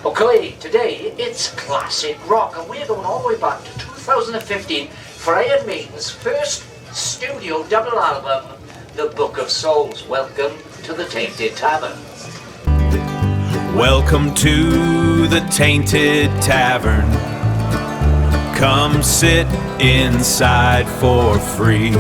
Okay, today it's classic rock, and we're going all the way back to 2015 for Iron Maiden's first studio double album, The Book of Souls. Welcome to the Tainted Tavern. Welcome to the Tainted Tavern. Come sit inside for free.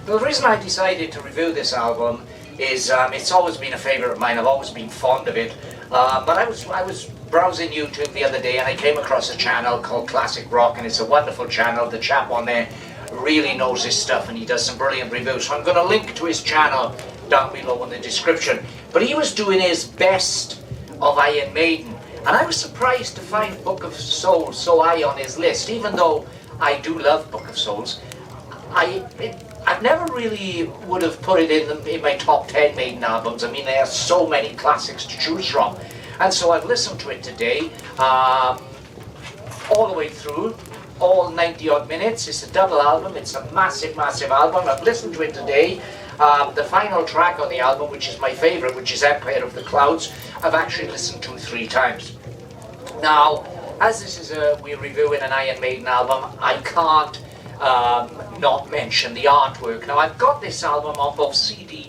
The reason I decided to review this album is it's always been a favourite of mine. I've always been fond of it. But I was browsing YouTube the other day and I came across a channel called Classic Rock, and it's a wonderful channel. The chap on there really knows his stuff and he does some brilliant reviews. So I'm going to link to his channel down below in the description. But he was doing his best of Iron Maiden, and I was surprised to find Book of Souls so high on his list, even though I do love Book of Souls. I never really would have put it in my top 10 Maiden albums. I mean, there are so many classics to choose from. And so I've listened to it today, all the way through, all 90 odd minutes. It's a double album, it's a massive, massive album. I've listened to it today. The final track on the album, which is my favourite, which is Empire of the Clouds, I've actually listened to 3 times. Now, as this is we're reviewing an Iron Maiden album, I can't not mention the artwork. Now, I've got this album on both CD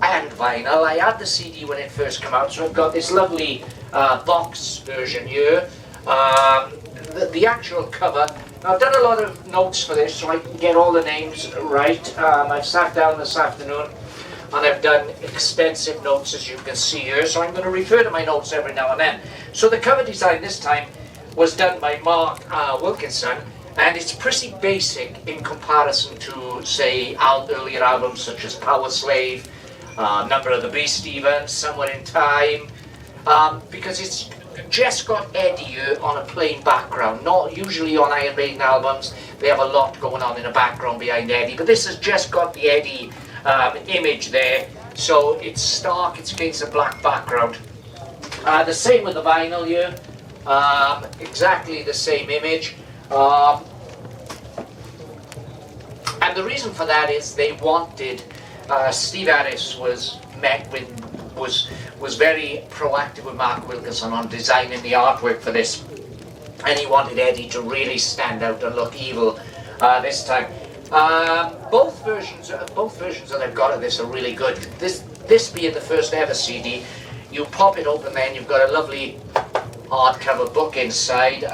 and vinyl. I had the CD when it first came out, so I've got this lovely box version here. The actual cover. Now, I've done a lot of notes for this so I can get all the names right. I've sat down this afternoon and I've done extensive notes, as you can see here, so I'm going to refer to my notes every now and then. So the cover design this time was done by Mark Wilkinson, and it's pretty basic in comparison to, say, earlier albums such as Power Slave, Number of the Beast even, Somewhere in Time, because it's just got Eddie here on a plain background. Not usually on Iron Maiden albums, they have a lot going on in the background behind Eddie, but this has just got the Eddie image there, so it's stark, it's against a black background. The same with the vinyl here, exactly the same image. And the reason for that is they wanted, Steve Harris was very proactive with Mark Wilkinson on designing the artwork for this, and he wanted Eddie to really stand out and look evil this time. Both versions that I've got of this are really good. This being the first ever CD, you pop it open there and you've got a lovely hardcover book inside.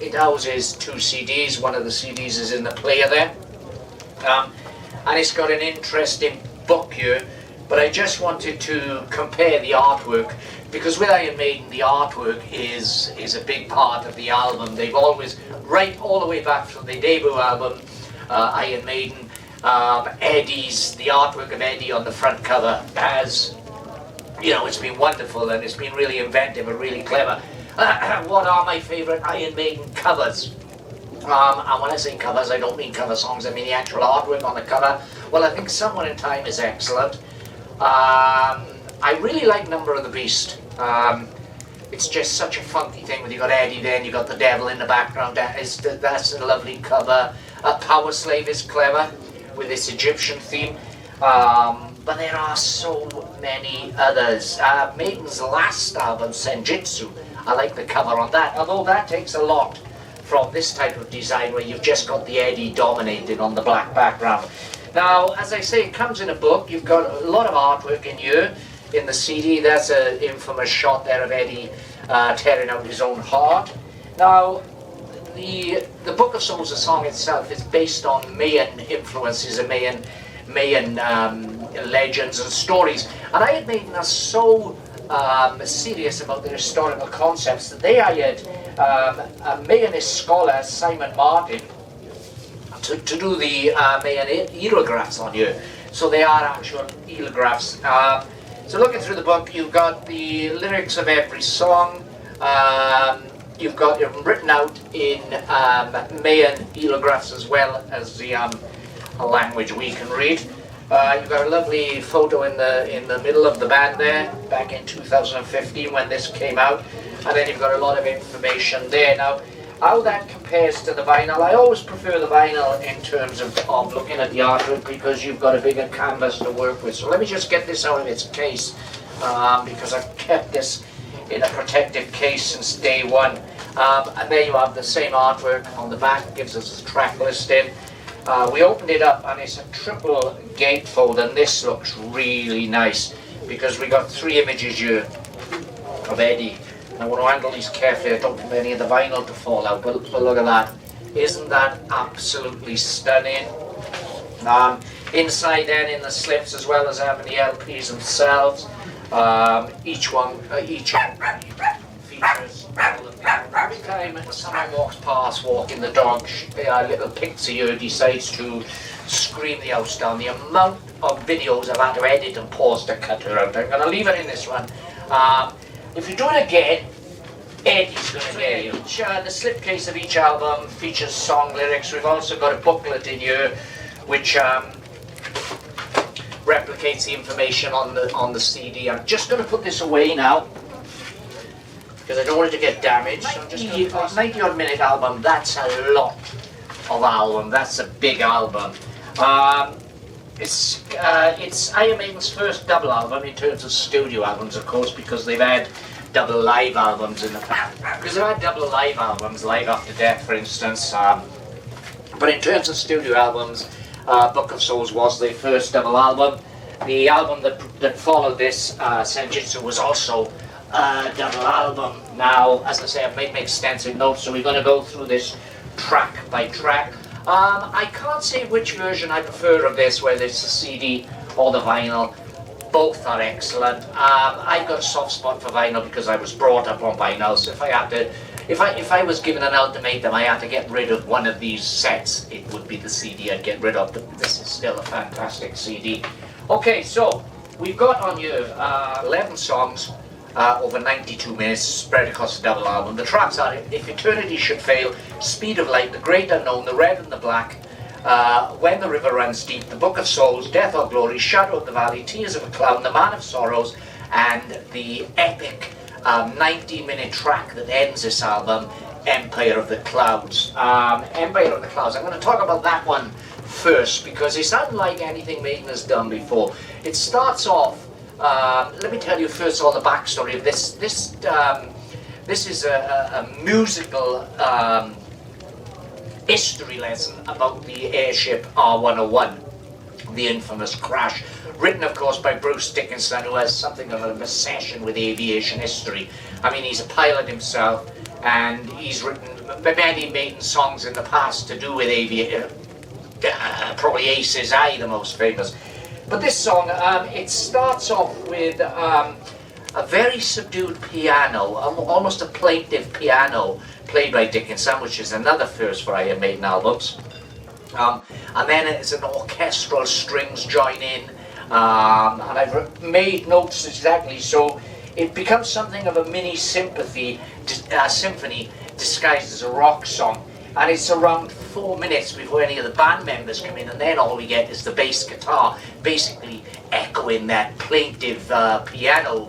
It houses 2 CDs. One of the CDs is in the player there, and it's got an interesting book here. But I just wanted to compare the artwork, because with Iron Maiden the artwork is a big part of the album. They've always, right all the way back from the debut album, Iron Maiden, the artwork of Eddie on the front cover has, you know, it's been wonderful and it's been really inventive and really clever. What are my favourite Iron Maiden covers? And when I say covers, I don't mean cover songs, I mean the actual artwork on the cover. Well, I think Somewhere in Time is excellent. I really like Number of the Beast. It's just such a funky thing when you got Eddie there and you got the devil in the background. That's a lovely cover. Power Slave is clever with its Egyptian theme. But there are so many others. Maiden's last album, Senjutsu, I like the cover on that, although that takes a lot from this type of design where you've just got the Eddie dominating on the black background. Now, as I say, it comes in a book. You've got a lot of artwork in here. In the CD, there's an infamous shot there of Eddie tearing out his own heart. Now, the Book of Souls, the song itself, is based on Mayan influences and Mayan legends and stories. And Iron Maiden are so serious about their historical concepts that they hired a Mayanist scholar, Simon Martin, to do the Mayan hieroglyphs on here. So they are actual hieroglyphs. So looking through the book, you've got the lyrics of every song. You've got it written out in Mayan hieroglyphs as well as the a language we can read. You've got a lovely photo in the middle of the band there, back in 2015 when this came out, and then you've got a lot of information there. Now, How that compares to the vinyl, I always prefer the vinyl in terms of looking at the artwork because you've got a bigger canvas to work with. So let me just get this out of its case because I've kept this in a protective case since day one. And there you have the same artwork on the back, gives us a track listing. We opened it up and it's a triple gatefold, and this looks really nice because we got 3 images here of Eddie. I want to handle these carefully, I don't want any of the vinyl to fall out, but look at that. Isn't that absolutely stunning? Inside then in the slips, as well as having the LPs themselves, each features all of them. Every time someone walks past walking the dog, a little pixie here decides to scream the house down. The amount of videos I've had to edit and pause to cut her out. I'm going to leave it in this one. If you do it again, Eddie's going to get you. The slipcase of each album features song lyrics. We've also got a booklet in here which replicates the information on the CD. I'm just going to put this away now because I don't want it to get damaged. So I'm just 90 odd minute album, that's a lot of album. That's a big album. It's Iron Maiden's first double album in terms of studio albums, of course, because they've had double live albums in the past. Because they've had double live albums, Live After Death, for instance. But in terms of studio albums, Book of Souls was their first double album. The album that followed this, Senjutsu, was also a double album. Now, as I say, I've made extensive notes, so we're going to go through this track by track. I can't say which version I prefer of this, whether it's the CD or the vinyl. Both are excellent. I've got a soft spot for vinyl because I was brought up on vinyl, so if I was given an ultimatum, I had to get rid of one of these sets, it would be the CD I'd get rid of, but this is still a fantastic CD. Okay, so we've got on here 11 songs over 92 minutes spread across the double album. The tracks are If Eternity Should Fail, Speed of Light, The Great Unknown, The Red and the Black, When the River Runs Deep, The Book of Souls, Death or Glory, Shadow of the Valley, Tears of a Clown, The Man of Sorrows, and the epic 19-minute track that ends this album, Empire of the Clouds. Empire of the Clouds, I'm going to talk about that one first because it's unlike anything Maiden has done before. It starts off, let me tell you first all the backstory of this. This is a musical history lesson about the airship R101, the infamous crash, written of course by Bruce Dickinson, who has something of an obsession with aviation history. I mean, he's a pilot himself, and he's written many Maiden songs in the past to do with aviation. Probably Ace's Eye, the most famous. But this song, it starts off with a very subdued piano, almost a plaintive piano, played by Dickinson, which is another first for Iron Maiden albums. And then it's an orchestral strings join in, and I've made notes exactly, so it becomes something of a mini symphony disguised as a rock song. And it's around 4 minutes before any of the band members come in, and then all we get is the bass guitar, basically echoing that plaintive piano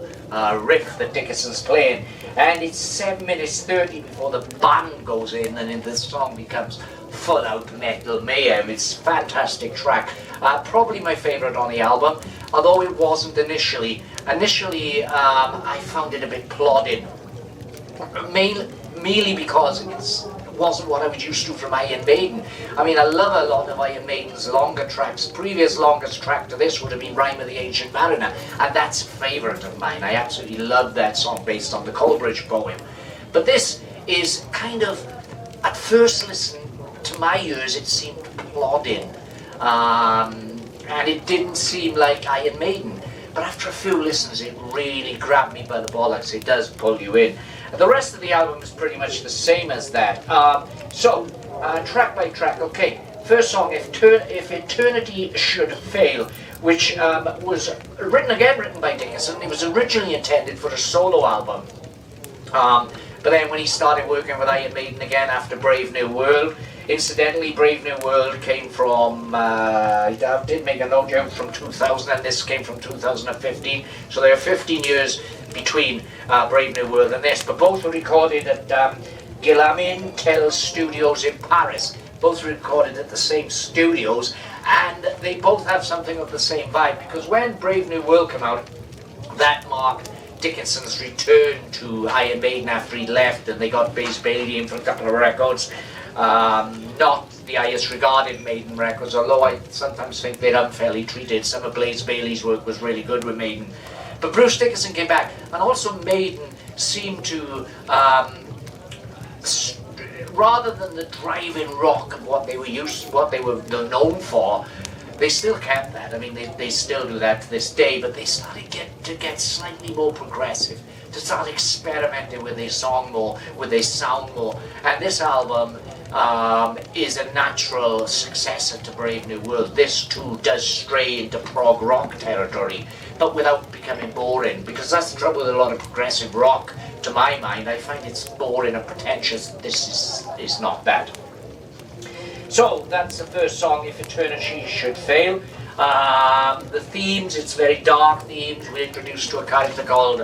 riff that Dickinson's playing. And it's 7 minutes 30 before the band goes in, and then the song becomes full-out metal mayhem. It's a fantastic track. Probably my favourite on the album, although it wasn't initially. Initially, I found it a bit plodding, mainly because it wasn't what I was used to from Iron Maiden. I mean, I love a lot of Iron Maiden's longer tracks. The previous longest track to this would have been Rime of the Ancient Mariner, and that's a favourite of mine. I absolutely love that song based on the Coleridge poem. But this is kind of, at first listen, to my ears, it seemed plodding. And it didn't seem like Iron Maiden. But after a few listens, it really grabbed me by the bollocks. It does pull you in. The rest of the album is pretty much the same as that. Track by track. Okay, first song, If Eternity Should Fail, which was written by Dickinson. It was originally intended for a solo album. But then when he started working with Iron Maiden again after Brave New World, incidentally, Brave New World came from, I did make a note here, from 2000, and this came from 2015. So there are 15 years between Brave New World and this, but both were recorded at Galloping Studios in Paris, both recorded at the same studios, and they both have something of the same vibe, because when Brave New World came out, that marked Dickinson's return to Iron Maiden after he left, and they got Bass Bailey in for a couple of records. Not the highest regarded Maiden records, although I sometimes think they're unfairly treated. Some of Blaze Bailey's work was really good with Maiden. But Bruce Dickinson came back, and also Maiden seemed to, rather than the driving rock of what they were known for, they still kept that. I mean, they still do that to this day, but they started to get slightly more progressive, to start experimenting with their song more, with their sound more. And this album is a natural successor to Brave New World. This too does stray into prog rock territory, but without becoming boring, because that's the trouble with a lot of progressive rock. To my mind, I find it's boring and pretentious. This is not that. So that's the first song, If Eternity Should Fail. The themes, it's very dark themes. We're introduced to a character called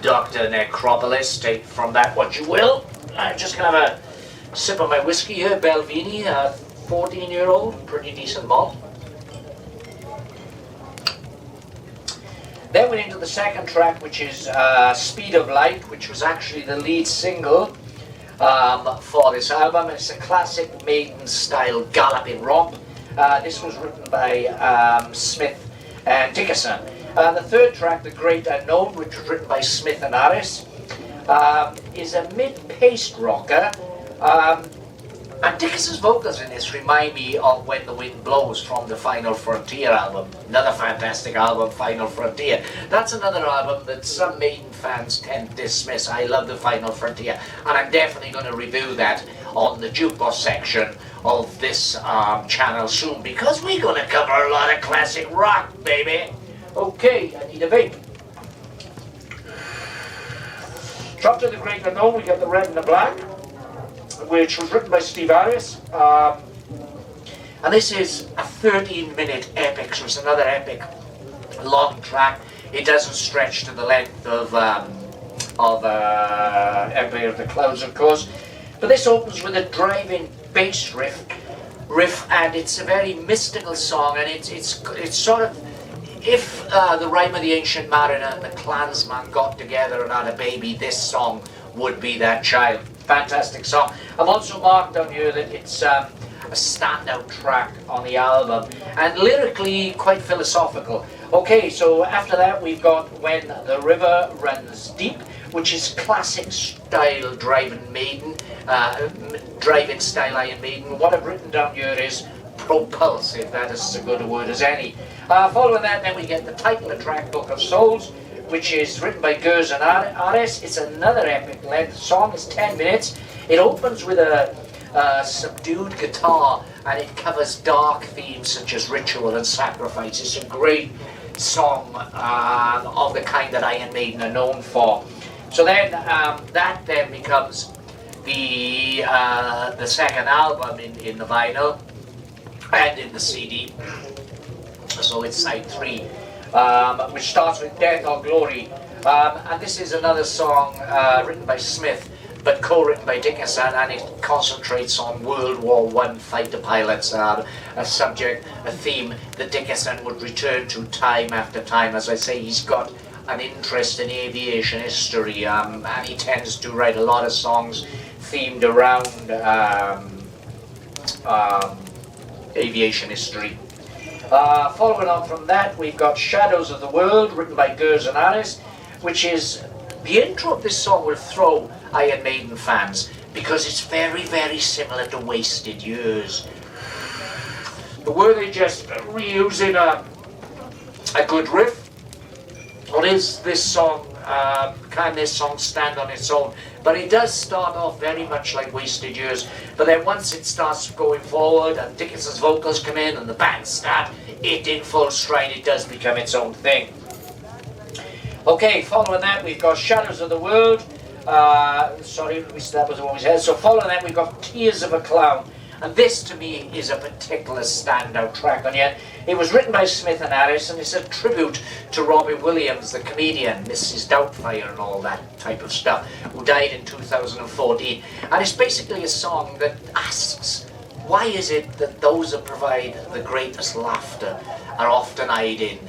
Dr. Necropolis. Take from that what you will. I'm just going to have a sip of my whiskey here, Belvini, a 14-year-old, pretty decent malt. Then we're into the second track, which is Speed of Light, which was actually the lead single for this album. It's a classic Maiden-style galloping romp. This was written by Smith and Dickinson. The third track, The Great Unknown, which was written by Smith and Harris, is a mid-paced rocker. And Dickinson's vocals in this remind me of When the Wind Blows from the Final Frontier album. Another fantastic album, Final Frontier. That's another album that some Maiden fans tend to dismiss. I love the Final Frontier, and I'm definitely going to review that on the jukebox section of this channel soon, because we're going to cover a lot of classic rock, baby. Okay, I need a vape. Drop to The Great Unknown, we got The Red and the Black, which was written by Steve Harris. And this is a 13-minute epic, so it's another epic long track. It doesn't stretch to the length of Empire of the Clouds, of course. But this opens with a driving bass riff, and it's a very mystical song, and it's sort of, if the Rime of the Ancient Mariner and the Clansman got together and had a baby, this song would be that child. Fantastic song. I've also marked down here that it's a standout track on the album, and lyrically quite philosophical. Okay, so after that we've got When the River Runs Deep, which is classic style driving Maiden, driving style Iron Maiden. What I've written down here is propulsive, that is as good a word as any. Following that, then we get the title of track, Book of Souls, which is written by Gers and Ares. It's another epic length song. It's 10 minutes. It opens with a subdued guitar, and it covers dark themes such as ritual and sacrifice. It's a great song of the kind that Iron Maiden are known for. So then that then becomes the second album in the vinyl and in the CD. So it's side 3, which starts with Death or Glory. And this is another song written by Smith, but co-written by Dickinson, and it concentrates on World War I fighter pilots, a subject, a theme that Dickinson would return to time after time. As I say, he's got an interest in aviation history, and he tends to write a lot of songs themed around aviation history. Following on from that, we've got Shadows of the World, written by Gers and Ares, which is, the intro of this song will throw Iron Maiden fans, because it's very, very similar to Wasted Years. But were they just reusing a good riff? Or is this song, can this song stand on its own? But it does start off very much like Wasted Years, but then once it starts going forward and Dickinson's vocals come in and the band start it in full stride, it does become its own thing. Okay, following that we've got Shadows of the World. Sorry, that was what we said. So following that we've got Tears of a Clown. And this, to me, is a particular standout track on here. It was written by Smith and Harris, and it's a tribute to Robbie Williams, the comedian, Mrs. Doubtfire and all that type of stuff, who died in 2014. And it's basically a song that asks, why is it that those that provide the greatest laughter are often hiding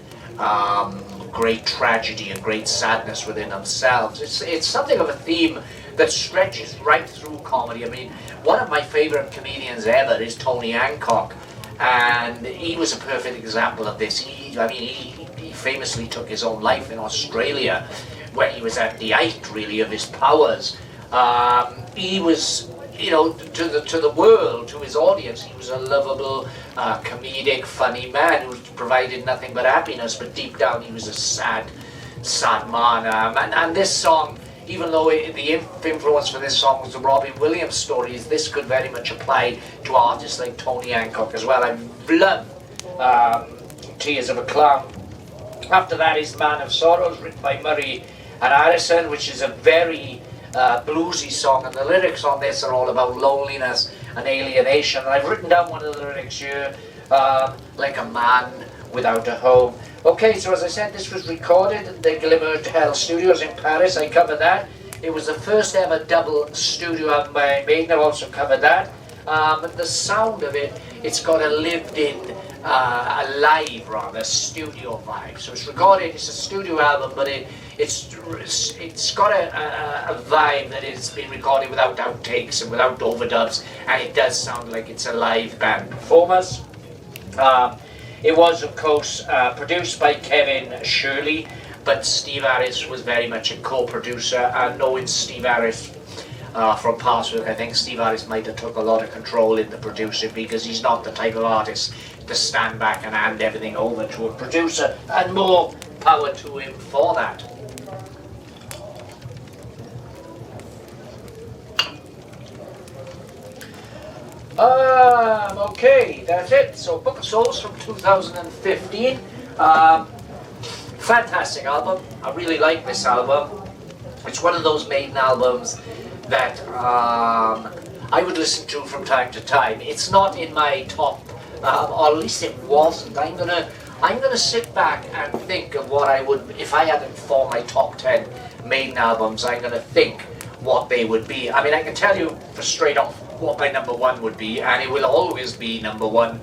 great tragedy and great sadness within themselves? It's something of a theme that stretches right through comedy. I mean, one of my favourite comedians ever is Tony Hancock, and he was a perfect example of this. He famously took his own life in Australia when he was at the height, really, of his powers. He was, to the world, to his audience, he was a lovable, comedic, funny man who provided nothing but happiness, but deep down he was a sad man. And this song, even though the influence for this song was the Robin Williams stories, this could very much apply to artists like Tony Hancock as well. I love Tears of a Clown. After that is Man of Sorrows, written by Murray and Harrison, which is a very bluesy song, and the lyrics on this are all about loneliness and alienation. And I've written down one of the lyrics here, like a man without a home. Okay, so as I said, this was recorded at the Glimmer Hell Studios in Paris. I covered that. It was the first ever double studio album by Iron Maiden. I've also covered that. But the sound of it, it's got a lived-in, a live rather, studio vibe. So it's recorded, it's a studio album, but it's got a vibe that has been recorded without outtakes and without overdubs, and it does sound like it's a live band performance. It was, of course, produced by Kevin Shirley, but Steve Harris was very much a co-producer, and knowing Steve Harris from past work, I think Steve Harris might have took a lot of control in the producing, because he's not the type of artist to stand back and hand everything over to a producer, and more power to him for that. Okay, that's it. So Book of Souls from 2015. Fantastic album. I really like this album. It's one of those Maiden albums that I would listen to from time to time. It's not in my top, or at least it wasn't. I'm gonna sit back and think of what I would, if I had to form my top 10 Maiden albums, I'm gonna think what they would be. I mean, I can tell you straight off what my number one would be, and it will always be number one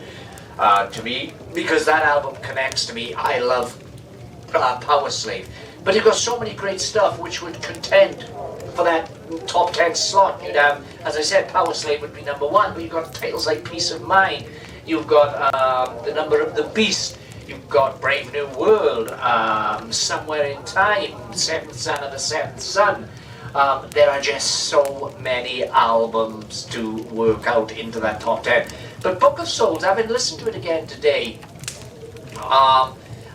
to me, because that album connects to me. I love Power Slave, but you've got so many great stuff which would contend for that top 10 slot. You'd have, as I said, Power Slave would be number one, but you've got titles like Peace of Mind, you've got The Number of the Beast, you've got Brave New World, Somewhere in Time, Seventh Son of the Seventh Son. There are just so many albums to work out into that top 10. But Book of Souls, having listened to it again today,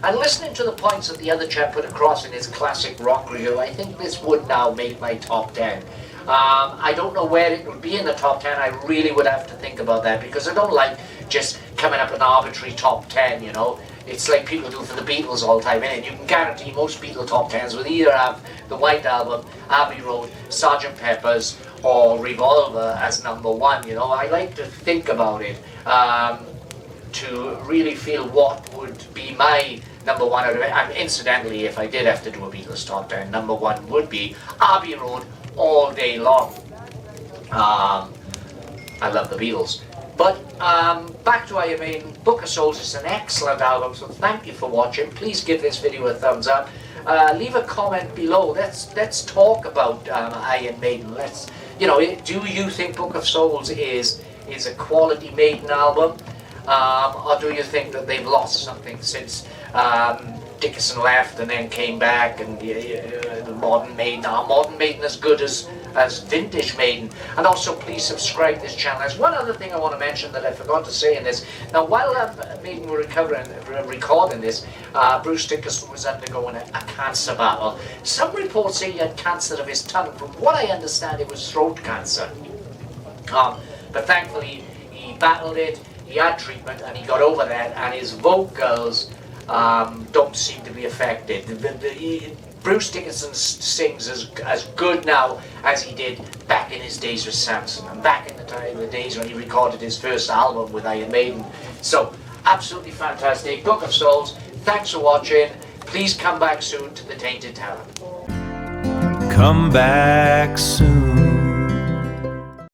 and listening to the points that the other chap put across in his classic rock review, I think this would now make my top 10. I don't know where it would be in the top 10. I really would have to think about that, because I don't like just coming up with an arbitrary top 10, you know. It's like people do for the Beatles all the time, innit? You can guarantee most Beatle top 10s will either have the White Album, Abbey Road, Sgt. Pepper's, or Revolver as number one, you know. I like to think about it to really feel what would be my number one out of it. And incidentally, if I did have to do a Beatles top 10, number one would be Abbey Road all day long. I love the Beatles. But back to Iron Maiden, Book of Souls is an excellent album, so thank you for watching. Please give this video a thumbs up. Leave a comment below. Let's talk about Iron Maiden. Do you think Book of Souls is a quality Maiden album, or do you think that they've lost something since Dickinson left and then came back, and the modern Maiden? Are modern Maiden as good as vintage Maiden? And also, please subscribe to this channel. There's one other thing I want to mention that I forgot to say in this. Now, while Maiden were recording this, Bruce Dickinson was undergoing a cancer battle. Some reports say he had cancer of his tongue. From what I understand, it was throat cancer. But thankfully, he battled it, he had treatment, and he got over that, and his vocals don't seem to be affected. Bruce Dickinson sings as good now as he did back in his days with Samson, and back in the the days when he recorded his first album with Iron Maiden. So, absolutely fantastic. Book of Souls, thanks for watching. Please come back soon to the Tainted Tavern. Come back soon.